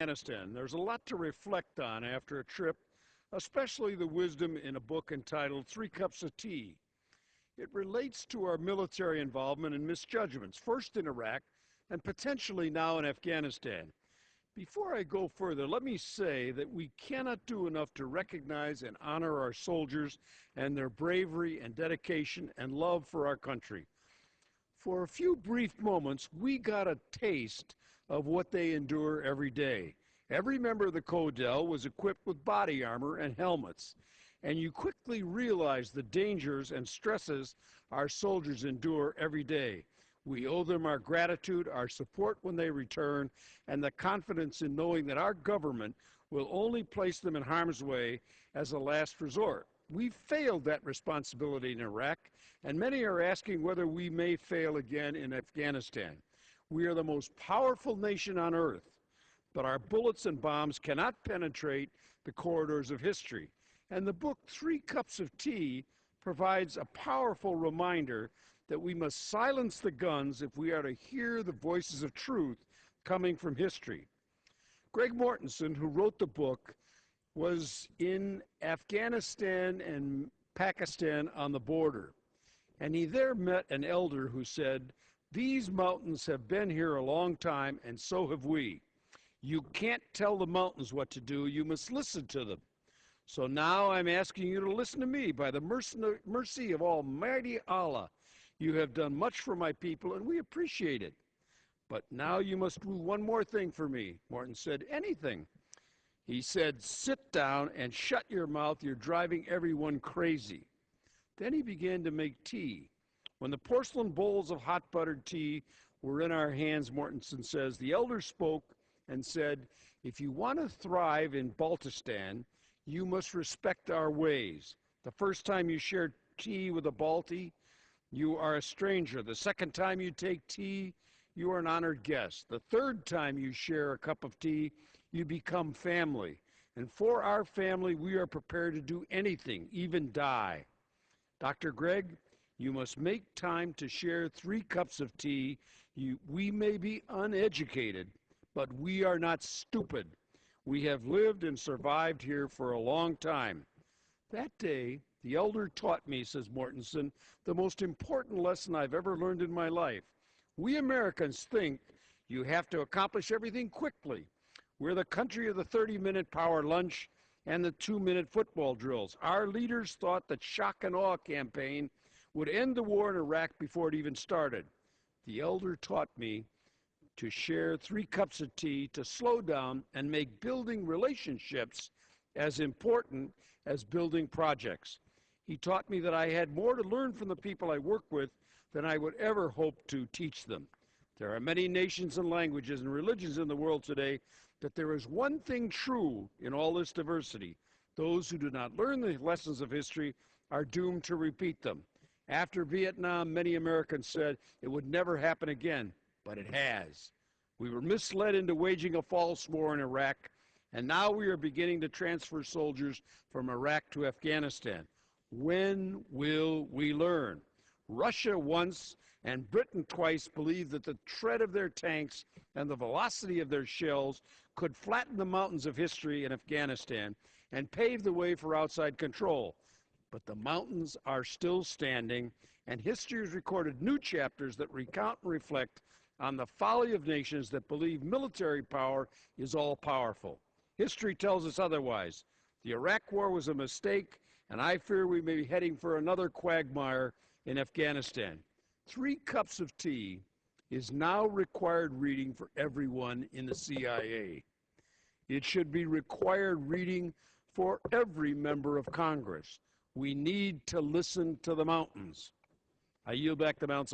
Afghanistan. There's a lot to reflect on after a trip, especially the wisdom in a book entitled Three Cups of Tea. It relates to our military involvement and misjudgments, first in Iraq and potentially now in Afghanistan. Before I go further, let me say that we cannot do enough to recognize and honor our soldiers and their bravery and dedication and love for our country. For a few brief moments, we got a taste of what they endure every day. Every member of the Codel was equipped with body armor and helmets, and you quickly realize the dangers and stresses our soldiers endure every day. We owe them our gratitude, our support when they return, and the confidence in knowing that our government will only place them in harm's way as a last resort. We failed that responsibility in Iraq, and many are asking whether we may fail again in Afghanistan. We are the most powerful nation on earth, but our bullets and bombs cannot penetrate the corridors of history. And the book Three Cups of Tea provides a powerful reminder that we must silence the guns if we are to hear the voices of truth coming from history. Greg Mortensen, who wrote the book, was in Afghanistan and Pakistan on the border, and he there met an elder who said, "These mountains have been here a long time, and so have we. You can't tell the mountains what to do, you must listen to them. So now I'm asking you to listen to me. By the mercy of Almighty Allah, you have done much for my people, and we appreciate it. But now you must do one more thing for me." Morton said, "Anything." He said, "Sit down and shut your mouth. You're driving everyone crazy." Then he began to make tea. When the porcelain bowls of hot buttered tea were in our hands, Mortensen says, the elder spoke and said, "If you want to thrive in Baltistan, you must respect our ways. The first time you share tea with a Balti, you are a stranger. The second time you take tea, you are an honored guest. The third time you share a cup of tea, you become family. And for our family, we are prepared to do anything, even die. Dr. Greg, you must make time to share 3 cups of tea. We may be uneducated, but we are not stupid. We have lived and survived here for a long time." That day, the elder taught me, says Mortensen, the most important lesson I've ever learned in my life. We Americans think you have to accomplish everything quickly. We're the country of the 30-minute power lunch and the 2-minute football drills. Our leaders thought the shock and awe campaign would end the war in Iraq before it even started. The elder taught me to share 3 cups of tea, to slow down and make building relationships as important as building projects. He taught me that I had more to learn from the people I work with than I would ever hope to teach them. There are many nations and languages and religions in the world today, but there is one thing true in all this diversity. Those who do not learn the lessons of history are doomed to repeat them. After Vietnam, many Americans said it would never happen again, but it has. We were misled into waging a false war in Iraq, and now we are beginning to transfer soldiers from Iraq to Afghanistan. When will we learn? Russia once and Britain twice believed that the tread of their tanks and the velocity of their shells could flatten the mountains of history in Afghanistan and pave the way for outside control. But the mountains are still standing, and history has recorded new chapters that recount and reflect on the folly of nations that believe military power is all-powerful. History tells us otherwise. The Iraq War was a mistake, and I fear we may be heading for another quagmire in Afghanistan. 3 cups of tea is now required reading for everyone in the CIA. It should be required reading for every member of Congress. We need to listen to the mountains. I yield back the mountains.